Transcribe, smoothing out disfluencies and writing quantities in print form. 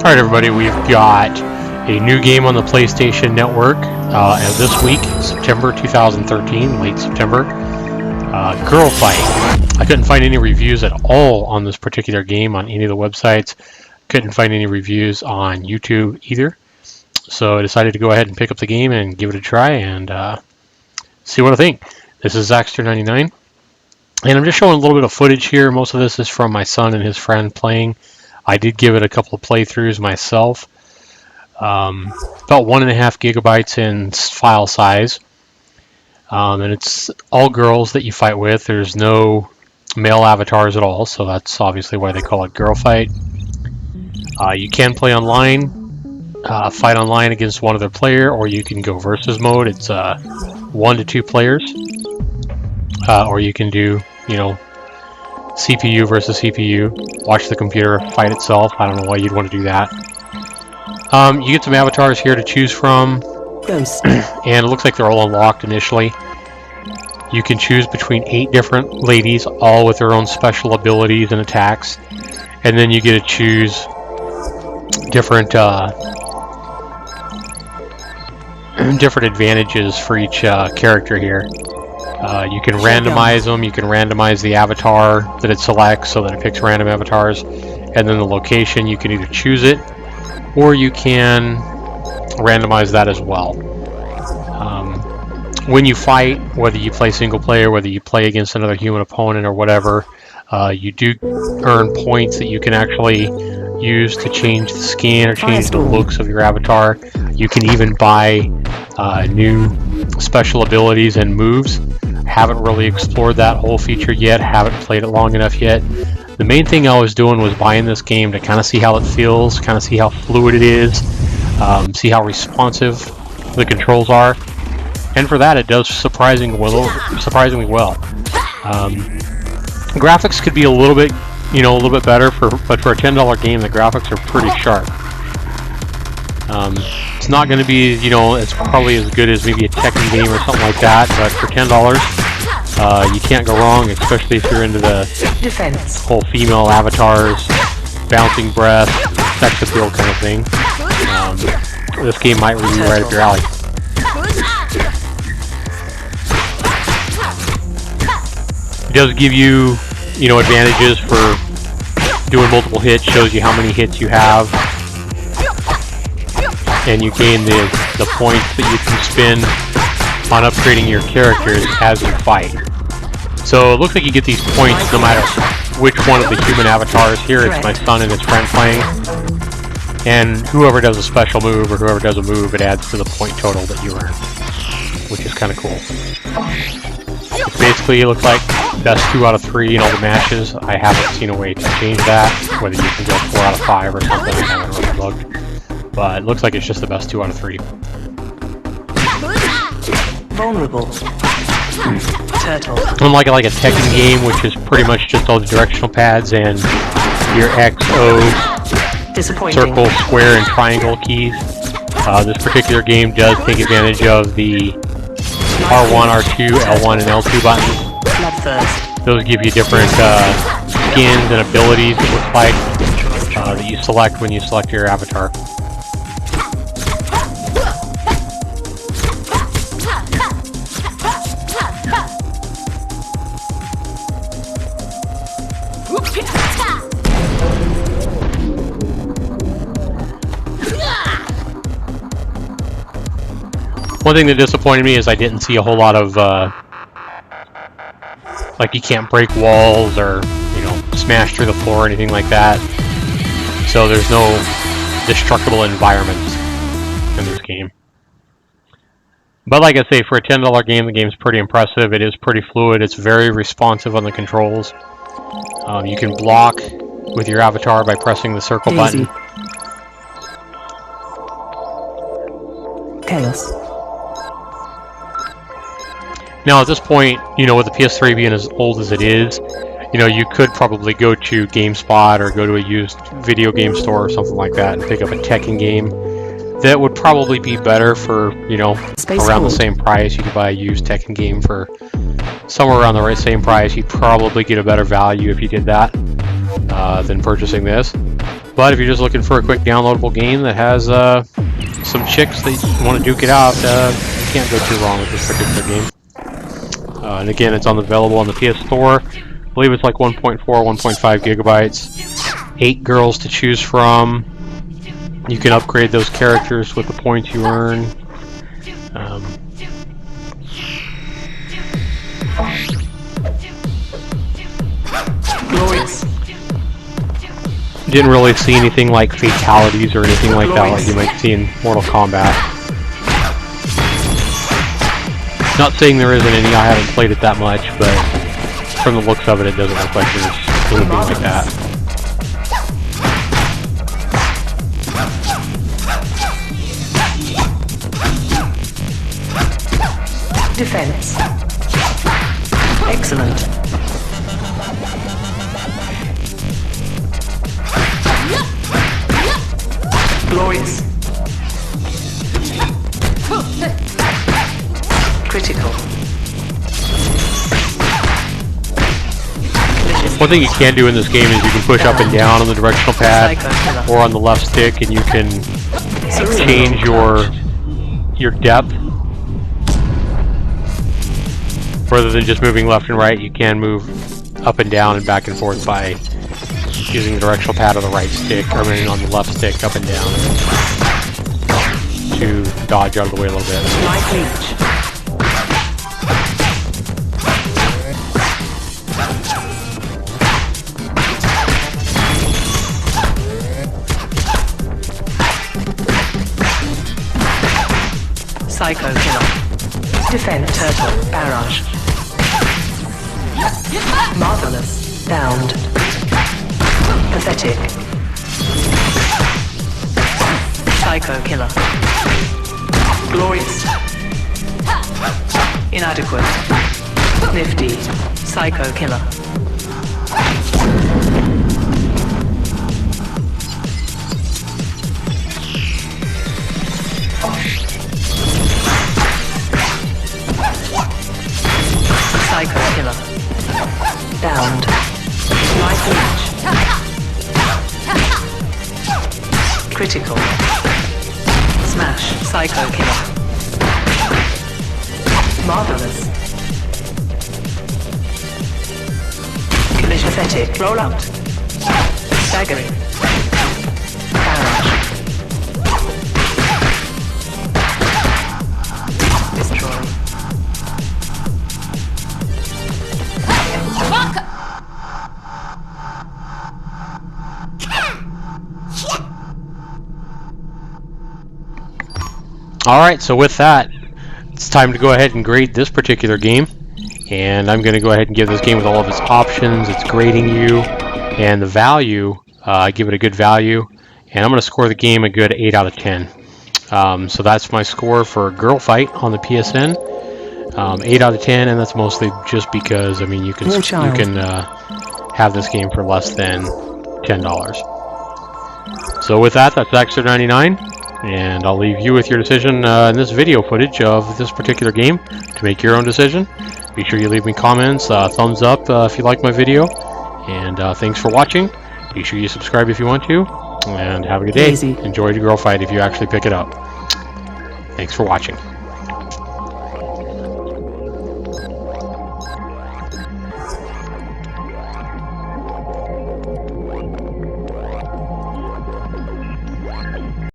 Alright everybody, we've got a new game on the PlayStation Network this week, September 2013, late September. Girl Fight. I couldn't find any reviews at all on this particular game on any of the websites. Couldn't find any reviews on YouTube either. So I decided to go ahead and pick up the game and give it a try and see what I think. This is Zaxter99. And I'm just showing a little bit of footage here. Most of this is from my son and his friend playing. I did give it a couple of playthroughs myself. About 1.5 gigabytes in file size. And it's all girls that you fight with. There's no male avatars at all, so that's obviously why they call it Girl Fight. You can play online, fight online against one other player, or you can go versus mode. It's 1 to 2 players. Or you can do, CPU versus CPU. Watch the computer fight itself. I don't know why you'd want to do that. You get some avatars here to choose from. Ghost. And it looks like they're all unlocked initially. You can choose between 8 different ladies, all with their own special abilities and attacks. And then you get to choose different different advantages for each character here. You can randomize them. You can randomize the avatar that it selects so that it picks random avatars. And then the location, you can either choose it or you can randomize that as well. When you fight, whether you play single player, whether you play against another human opponent or whatever, you do earn points that you can actually use to change the skin or change the looks of your avatar. You can even buy new special abilities and moves. Haven't really explored that whole feature yet, haven't played it long enough yet. The main thing I was doing was buying this game to kind of see how it feels, kind of see how fluid it is, see how responsive the controls are, and for that it does surprisingly well. Graphics could be a little bit, better, but for a $10 game, the graphics are pretty sharp. It's not going to be, it's probably as good as maybe a Tekken game or something like that, but for $10, you can't go wrong, especially if you're into the whole female avatars, bouncing breath, sex appeal kind of thing. This game might really be right up your alley. It does give you, advantages for doing multiple hits, shows you how many hits you have, and you gain the points that you can spend on upgrading your characters as you fight. So it looks like you get these points no matter which one of the human avatars. Here it's my son and his friend playing, and whoever does a special move or whoever does a move, it adds to the point total that you earn, which is kind of cool. It's basically, it looks like best 2 out of 3 in all the matches. I haven't seen a way to change that, whether you can go 4 out of 5 or something. I haven't really looked, but it looks like it's just the best 2 out of 3. Vulnerable. Turtle. Unlike like a Tekken game, which is pretty much just all the directional pads and your X, O, circle, square, and triangle keys, this particular game does take advantage of the R1, R2, L1, and L2 buttons. Those give you different skins and abilities, it looks like, that you select when you select your avatar. One thing that disappointed me is I didn't see a whole lot of, like you can't break walls or, smash through the floor or anything like that. So there's no destructible environments in this game. But like I say, for a $10 game, the game's pretty impressive. It is pretty fluid. It's very responsive on the controls. You can block with your avatar by pressing the circle button. Chaos. Now at this point, with the PS3 being as old as it is, you could probably go to GameSpot or go to a used video game store or something like that and pick up a Tekken game. That would probably be better for, around the same price. You could buy a used Tekken game for somewhere around the same price. You'd probably get a better value if you did that than purchasing this. But if you're just looking for a quick downloadable game that has some chicks that you want to duke it out, you can't go too wrong with this particular game. And again, it's available on the PS Store. I believe it's like 1.4, 1.5 gigabytes. 8 girls to choose from. You can upgrade those characters with the points you earn. Glorious. Didn't really see anything like fatalities or anything like that like you might see in Mortal Kombat. Not saying there isn't any, I haven't played it that much, but from the looks of it, it doesn't look like there's anything like that. Defense. Excellent. Glorious. Critical. One thing you can do in this game is you can push up and down on the directional pad or on the left stick, and you can change your depth. Rather than just moving left and right, you can move up and down and back and forth by using the directional pad on the right stick, or maybe on the left stick, up and down, to dodge out of the way a little bit. Light reach. Psycho killer. Defend turtle. Barrage. Marvelous. Bound. Pathetic. Psycho killer. Glorious. Inadequate. Nifty. Psycho killer. Psycho killer. Bound. Light reach. Critical. Smash. Psycho killer. Marvelous. Collision. Pathetic. Roll out. Staggering. Barrage. Destroy. Alright, so with that, it's time to go ahead and grade this particular game. And I'm going to go ahead and give this game with all of its options, its grading you, and the value. I give it a good value. And I'm going to score the game a good 8 out of 10. So that's my score for Girl Fight on the PSN. 8 out of 10, and that's mostly just because, I mean, you can have this game for less than $10. So with that, that's Extra99. And I'll leave you with your decision in this video footage of this particular game to make your own decision. Be sure you leave me comments, thumbs up if you like my video, and thanks for watching. Be sure you subscribe if you want to, and have a good day. Easy. Enjoy the Girl Fight if you actually pick it up. Thanks for watching.